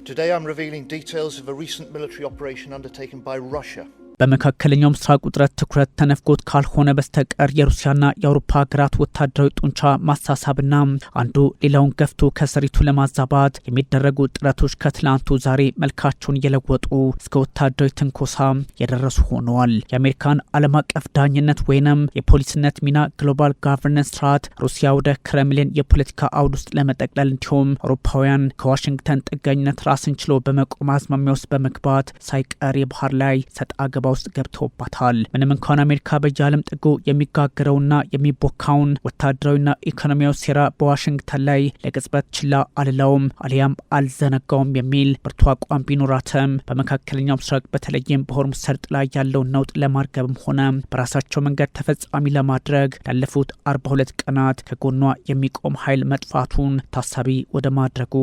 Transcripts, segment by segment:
Today I'm revealing details of a recent military operation undertaken by Russia. በመካከለኛው ምስራቅ ውጥረት ትኩረት ተነፍጎት ካልሆነ በስተቀር የሩሲያና የአውሮፓ ሀገራት ወታደራዊ ጡንቻ ማሳሳብና አንዱ ሌላውን ገፍቶ ከስሪቱ ለማዛባት የሚደረጉ ጥረቶች ከትላንቱ ዛሬ መልካቸውን እየለወጡ እስከ ወታደራዊ ትንኮሳ የደረሱ ሆነዋል። የአሜሪካን ዓለም አቀፍ ዳኝነት ወይንም የፖሊስነት ሚና ግሎባል ጋቨርነንስ ስርዓት ሩሲያ ወደ ክሬምሊን የፖለቲካ አውድ ውስጥ ለመጠቅለል እንዲሁም አውሮፓውያን ከዋሽንግተን ጥገኝነት ራስን ችሎ በመቆም አዝማሚያ ውስጥ በመግባት ሳይቀር የባህር ላይ ሰጣ ውስጥ ገብተውባታል። ምንም እንኳን አሜሪካ በዓለም ጥጉ የሚጋገረውና የሚቦካውን ወታደራዊና ኢኮኖሚያዊ ሴራ በዋሽንግተን ላይ ለቅጽበት ችላ አልለውም አሊያም አልዘነጋውም የሚል ብርቱ አቋም ቢኖራትም በመካከለኛው ምስራቅ በተለይም በሆርሙዝ ሰርጥ ላይ ያለውን ነውጥ ለማርገብም ሆነ በራሳቸው መንገድ ተፈጻሚ ለማድረግ ላለፉት 42 ቀናት ከጎኗ የሚቆም ኃይል መጥፋቱን ታሳቢ ወደ ማድረጉ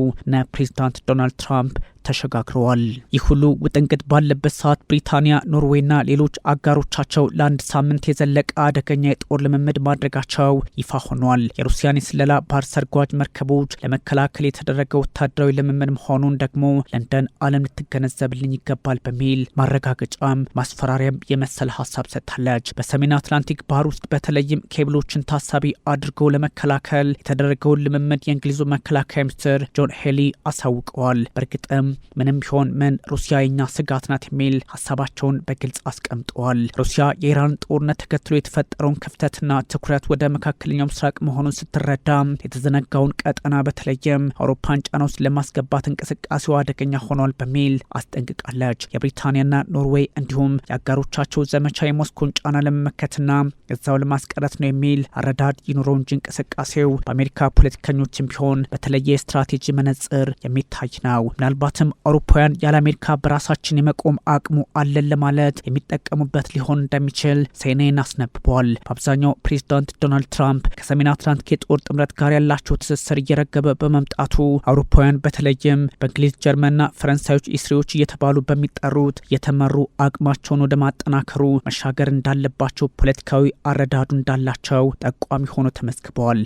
ፕሬዝዳንት ዶናልድ ትራምፕ ተሸጋግረዋል። ይህ ሁሉ ውጥንቅጥ ባለበት ሰዓት ብሪታንያ፣ ኖርዌይና ሌሎች አጋሮቻቸው ለአንድ ሳምንት የዘለቀ አደገኛ የጦር ልምምድ ማድረጋቸው ይፋ ሆኗል። የሩሲያን የስለላ ባህር ሰርጓጅ መርከቦች ለመከላከል የተደረገ ወታደራዊ ልምምድ መሆኑን ደግሞ ለንደን ዓለም ልትገነዘብልኝ ይገባል በሚል ማረጋገጫም ማስፈራሪያም የመሰለ ሀሳብ ሰጥታለች። በሰሜን አትላንቲክ ባህር ውስጥ በተለይም ኬብሎችን ታሳቢ አድርገው ለመከላከል የተደረገውን ልምምድ የእንግሊዙ መከላከያ ሚኒስትር ጆን ሄሊ አሳውቀዋል። በእርግጥም ምንም ቢሆን ምን ሩሲያ የኛ ስጋት ናት የሚል ሀሳባቸውን በግልጽ አስቀምጠዋል። ሩሲያ የኢራን ጦርነት ተከትሎ የተፈጠረውን ክፍተትና ትኩረት ወደ መካከለኛው ምስራቅ መሆኑን ስትረዳ የተዘነጋውን ቀጠና በተለይም አውሮፓን ጫና ውስጥ ለማስገባት እንቅስቃሴው አደገኛ ሆኗል በሚል አስጠንቅቃለች። የብሪታንያና ኖርዌይ እንዲሁም የአጋሮቻቸው ዘመቻ የሞስኮን ጫና ለመመከትና እዛው ለማስቀረት ነው የሚል አረዳድ ይኑረው እንጂ እንቅስቃሴው በአሜሪካ ፖለቲከኞችም ቢሆን በተለየ ስትራቴጂ መነጽር የሚታይ ነው። ምናልባት አውሮፓውያን ያለ አሜሪካ በራሳችን የመቆም አቅሙ አለን ለማለት የሚጠቀሙበት ሊሆን እንደሚችል ሲኤንኤን አስነብቧል። በአብዛኛው ፕሬዝዳንት ዶናልድ ትራምፕ ከሰሜን አትላንቲክ የጦር ጥምረት ጋር ያላቸው ትስስር እየረገበ በመምጣቱ አውሮፓውያን በተለይም በእንግሊዝ፣ ጀርመንና ፈረንሳዮች ኢስሪዎች እየተባሉ በሚጠሩት የተመሩ አቅማቸውን ወደ ማጠናከሩ መሻገር እንዳለባቸው ፖለቲካዊ አረዳዱ እንዳላቸው ጠቋሚ ሆኖ ተመስክበዋል።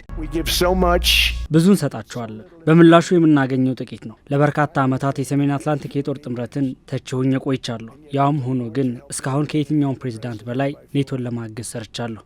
ብዙ እንሰጣቸዋለን፣ በምላሹ የምናገኘው ጥቂት ነው። ለበርካታ ዓመታት የሰሜን አትላንቲክ የጦር ጥምረትን ተችሁኝ ቆይቻለሁ። ያም ሆኖ ግን እስካሁን ከየትኛውም ፕሬዝዳንት በላይ ኔቶን ለማገዝ ሰርቻለሁ።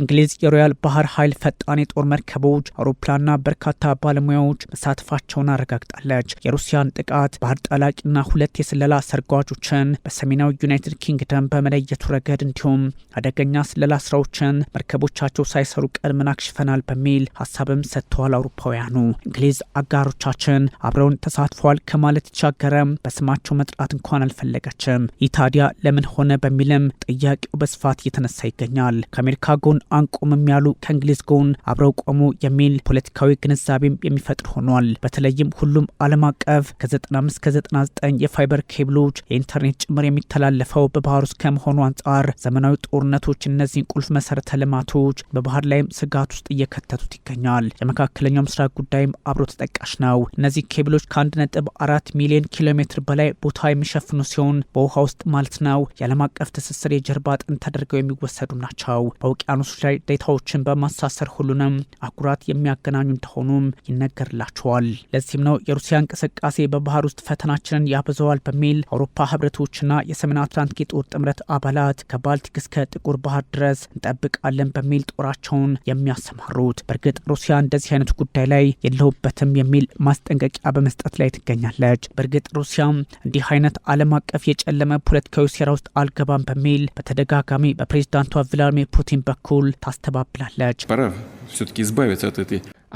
እንግሊዝ የሮያል ባህር ኃይል ፈጣን የጦር መርከቦች፣ አውሮፕላንና በርካታ ባለሙያዎች መሳተፋቸውን አረጋግጣለች። የሩሲያን ጥቃት ባህር ጠላቂና 2 የስለላ ሰርጓጆችን በሰሜናዊ ዩናይትድ ኪንግደም በመለየቱ ረገድ እንዲሁም አደገኛ ስለላ ስራዎችን መርከቦቻቸው ሳይሰሩ ቀድመን አክሽፈናል በሚል ሀሳብም ሰጥተዋል። አውሮፓውያኑ እንግሊዝ አጋሮቻችን አብረውን ተሳትፏል ከማለት ይቻገረም በስማቸው መጥራት እንኳን አልፈለገችም። ይህ ታዲያ ለምን ሆነ በሚልም ጥያቄው በስፋት እየተነሳ ይገኛል። ከአሜሪካ ጎን አንቆምም ያሉ ከእንግሊዝ ጎን አብረው ቆሙ የሚል ፖለቲካዊ ግንዛቤም የሚፈጥር ሆኗል። በተለይም ሁሉም ዓለም አቀፍ ከ95 እስከ 99 የፋይበር ኬብሎች የኢንተርኔት ጭምር የሚተላለፈው በባህር ውስጥ ከመሆኑ አንጻር ዘመናዊ ጦርነቶች እነዚህን ቁልፍ መሰረተ ልማቶች በባህር ላይም ስጋት ውስጥ እየከተቱት ይገኛል። የመካከለኛው ምስራቅ ጉዳይም አብሮ ተጠቃሽ ነው። እነዚህ ኬብሎች ከ1.4 ሚሊዮን ኪሎ ሜትር በላይ ቦታ የሚሸፍኑ ሲሆን በውሃ ውስጥ ማለት ነው የዓለም አቀፍ ትስስር የጀርባ አጥንት ተደርገው የሚወሰዱ ናቸው። በውቅያኖሶች ላይ ዴታዎችን በማሳሰር ሁሉንም አህጉራት የሚያገናኙ እንደሆኑም ይነገርላቸዋል። ለዚህም ነው የሩሲያ እንቅስቃሴ በባህር ውስጥ ፈተናችንን ያበዛዋል በሚል አውሮፓ ህብረቶችና የሰሜን አትላንቲክ የጦር ጥምረት አባላት ከባልቲክ እስከ ጥቁር ባህር ድረስ እንጠብቃለን በሚል ጦራቸውን የሚያሰማሩት። በእርግጥ ሩሲያ እንደዚህ አይነት ጉዳይ ላይ የለውበትም የሚል ማስጠንቀቂያ በመስጠት ላይ ትገኛለች። በእርግጥ ሩሲያም እንዲህ አይነት ዓለም አቀፍ የጨለመ ፖለቲካዊ ሴራ ውስጥ አልገባም በሚል በተደጋጋሚ በፕሬዝዳንቷ ቭላድሚር ፑቲን በኩል ታስተባብላለች።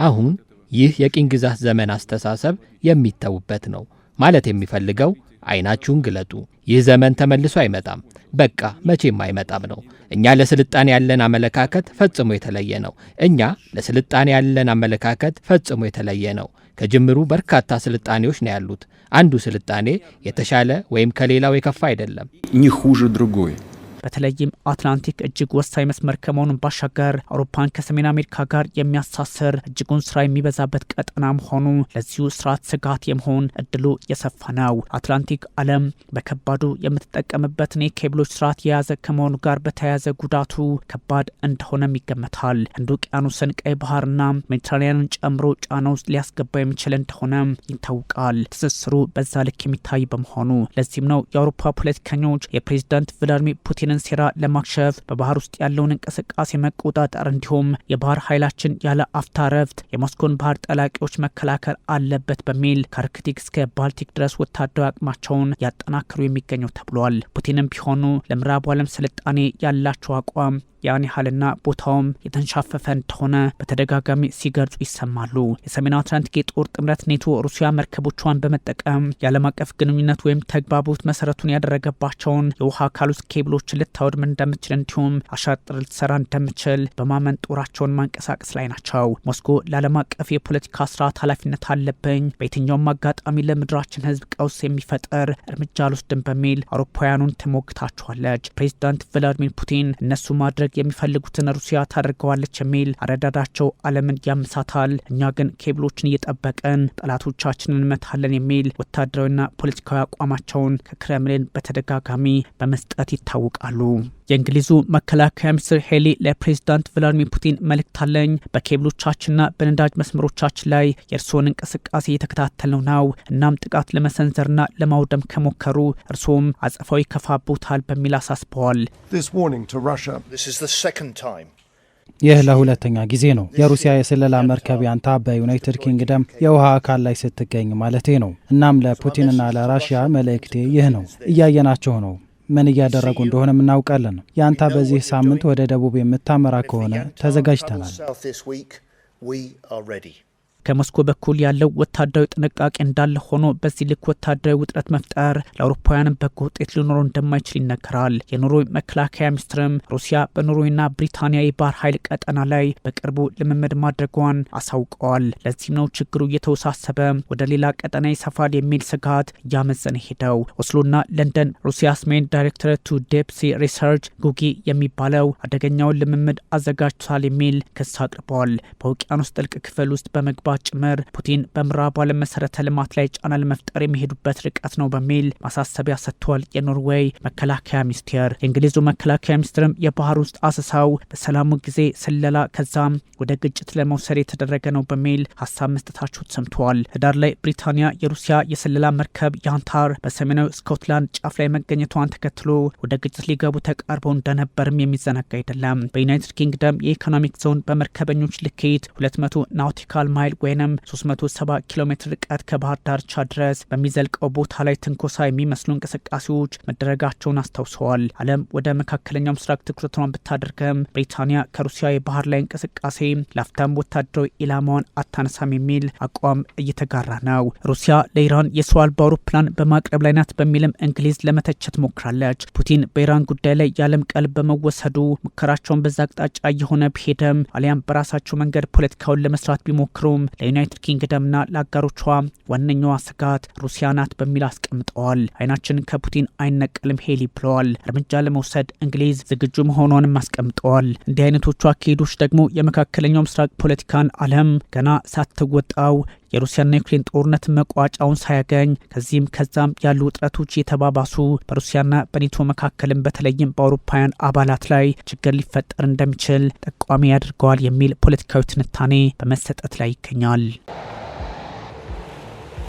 አሁን ይህ የቅኝ ግዛት ዘመን አስተሳሰብ የሚተውበት ነው ማለት የሚፈልገው አይናችሁን ግለጡ። ይህ ዘመን ተመልሶ አይመጣም። በቃ መቼም አይመጣም ነው። እኛ ለስልጣኔ ያለን አመለካከት ፈጽሞ የተለየ ነው። ከጅምሩ በርካታ ስልጣኔዎች ነው ያሉት። አንዱ ስልጣኔ የተሻለ ወይም ከሌላው የከፋ አይደለም። በተለይም አትላንቲክ እጅግ ወሳኝ መስመር ከመሆኑን ባሻገር አውሮፓን ከሰሜን አሜሪካ ጋር የሚያሳስር እጅጉን ስራ የሚበዛበት ቀጠና መሆኑ ለዚሁ ስርዓት ስጋት የመሆን እድሉ የሰፋ ነው። አትላንቲክ ዓለም በከባዱ የምትጠቀምበትን የኬብሎች ስርዓት የያዘ ከመሆኑ ጋር በተያያዘ ጉዳቱ ከባድ እንደሆነም ይገመታል። ህንድ ውቅያኖስን፣ ቀይ ባህርና ሜዲትራኒያንን ጨምሮ ጫና ውስጥ ሊያስገባ የሚችል እንደሆነ ይታወቃል። ትስስሩ በዛ ልክ የሚታይ በመሆኑ ለዚህም ነው የአውሮፓ ፖለቲከኞች የፕሬዝዳንት ቭላድሚር ፑቲንን ሴራ ለማክሸፍ በባህር ውስጥ ያለውን እንቅስቃሴ መቆጣጠር እንዲሁም የባህር ኃይላችን ያለ አፍታ ረፍት የሞስኮን ባህር ጠላቂዎች መከላከል አለበት በሚል ከአርክቲክ እስከ ባልቲክ ድረስ ወታደራዊ አቅማቸውን ያጠናክሩ የሚገኘው ተብሏል። ፑቲንም ቢሆኑ ለምዕራቡ ዓለም ስልጣኔ ያላቸው አቋም ያን ያህልና ቦታውም የተንሻፈፈ እንደሆነ በተደጋጋሚ ሲገልጹ ይሰማሉ። የሰሜን አትላንቲክ የጦር ጥምረት ኔቶ ሩሲያ መርከቦቿን በመጠቀም የዓለም አቀፍ ግንኙነት ወይም ተግባቦት መሰረቱን ያደረገባቸውን የውሃ አካል ውስጥ ኬብሎችን ልታወድም እንደምችል እንዲሁም አሻጥር ልትሰራ እንደምችል በማመን ጦራቸውን ማንቀሳቀስ ላይ ናቸው። ሞስኮ ለዓለም አቀፍ የፖለቲካ ስርዓት ኃላፊነት አለብኝ፣ በየትኛውም አጋጣሚ ለምድራችን ህዝብ ቀውስ የሚፈጠር እርምጃ አልወስድም በሚል አውሮፓውያኑን ትሞግታቸዋለች። ፕሬዚዳንት ቭላድሚር ፑቲን እነሱ ማድረግ የሚፈልጉትን ሩሲያ ታደርገዋለች የሚል አረዳዳቸው ዓለምን ያምሳታል። እኛ ግን ኬብሎችን እየጠበቀን ጠላቶቻችንን እንመታለን የሚል ወታደራዊና ፖለቲካዊ አቋማቸውን ከክሬምሊን በተደጋጋሚ በመስጠት ይታወቃሉ። የእንግሊዙ መከላከያ ሚኒስትር ሄሊ ለፕሬዝዳንት ቭላድሚር ፑቲን መልእክት አለኝ። በኬብሎቻችንና በነዳጅ መስመሮቻችን ላይ የእርስዎን እንቅስቃሴ እየተከታተልነው ነው። እናም ጥቃት ለመሰንዘርና ለማውደም ከሞከሩ እርስዎም አጸፋዊ ከፋቦታል በሚል አሳስበዋል። ይህ ለሁለተኛ ጊዜ ነው። የሩሲያ የስለላ መርከብ ያንታ በዩናይትድ ኪንግደም የውሃ አካል ላይ ስትገኝ ማለቴ ነው። እናም ለፑቲንና ለራሽያ መልእክቴ ይህ ነው። እያየናቸው ነው። ምን እያደረጉ እንደሆነ እናውቃለን። ያንታ በዚህ ሳምንት ወደ ደቡብ የምታመራ ከሆነ ተዘጋጅተናል። ከሞስኮ በኩል ያለው ወታደራዊ ጥንቃቄ እንዳለ ሆኖ በዚህ ልክ ወታደራዊ ውጥረት መፍጠር ለአውሮፓውያንም በጎ ውጤት ሊኖረው እንደማይችል ይነገራል። የኖርዌይ መከላከያ ሚኒስትርም ሩሲያ በኖርዌይና ብሪታንያ የባህር ኃይል ቀጠና ላይ በቅርቡ ልምምድ ማድረጓን አሳውቀዋል። ለዚህም ነው ችግሩ እየተወሳሰበ ወደ ሌላ ቀጠና ይሰፋል የሚል ስጋት እያመዘነ ሄደው። ኦስሎና ለንደን ሩሲያስ ሜን ዳይሬክተር ቱ ዴፕሲ ሪሰርች ጉጊ የሚባለው አደገኛውን ልምምድ አዘጋጅቷል የሚል ክስ አቅርበዋል። በውቅያኖስ ጥልቅ ክፍል ውስጥ በመግባት ጭምር ፑቲን በምዕራቡ ዓለም መሰረተ ልማት ላይ ጫና ለመፍጠር የሚሄዱበት ርቀት ነው በሚል ማሳሰቢያ ሰጥቷል የኖርዌይ መከላከያ ሚኒስቴር። የእንግሊዙ መከላከያ ሚኒስትርም የባህር ውስጥ አሰሳው በሰላሙ ጊዜ ስለላ ከዛም ወደ ግጭት ለመውሰድ የተደረገ ነው በሚል ሀሳብ መስጠታቸው ተሰምተዋል። ህዳር ላይ ብሪታንያ የሩሲያ የስለላ መርከብ ያንታር በሰሜናዊ ስኮትላንድ ጫፍ ላይ መገኘቷን ተከትሎ ወደ ግጭት ሊገቡ ተቃርበው እንደነበርም የሚዘነጋ አይደለም። በዩናይትድ ኪንግደም የኢኮኖሚክ ዞን በመርከበኞች ልኬት 200 ናውቲካል ማይል ወይም 370 ኪሎ ሜትር ርቀት ከባህር ዳርቻ ድረስ በሚዘልቀው ቦታ ላይ ትንኮሳ የሚመስሉ እንቅስቃሴዎች መደረጋቸውን አስታውሰዋል። ዓለም ወደ መካከለኛው ምስራቅ ትኩረቷን ብታደርገም ብሪታንያ ከሩሲያ የባህር ላይ እንቅስቃሴ ላፍታም ወታደራዊ ኢላማዋን አታነሳም የሚል አቋም እየተጋራ ነው። ሩሲያ ለኢራን የሰው አልባ አውሮፕላን በማቅረብ ላይ ናት በሚልም እንግሊዝ ለመተቸት ሞክራለች። ፑቲን በኢራን ጉዳይ ላይ የዓለም ቀልብ በመወሰዱ ሙከራቸውን በዛ አቅጣጫ እየሆነ ቢሄድም አሊያም በራሳቸው መንገድ ፖለቲካውን ለመስራት ቢሞክሩም ለዩናይትድ ኪንግደምና ለአጋሮቿ ዋነኛዋ ስጋት ሩሲያ ናት በሚል አስቀምጠዋል። አይናችን ከፑቲን አይነቀልም ሄሊ ብለዋል። እርምጃ ለመውሰድ እንግሊዝ ዝግጁ መሆኗንም አስቀምጠዋል። እንዲህ አይነቶቹ አካሄዶች ደግሞ የመካከለኛው ምስራቅ ፖለቲካን ዓለም ገና ሳትወጣው የሩሲያና ዩክሬን ጦርነት መቋጫውን ሳያገኝ ከዚህም ከዛም ያሉ ውጥረቶች የተባባሱ በሩሲያና በኔቶ መካከልም በተለይም በአውሮፓውያን አባላት ላይ ችግር ሊፈጠር እንደሚችል ጠቋሚ ያደርገዋል የሚል ፖለቲካዊ ትንታኔ በመሰጠት ላይ ይገኛል።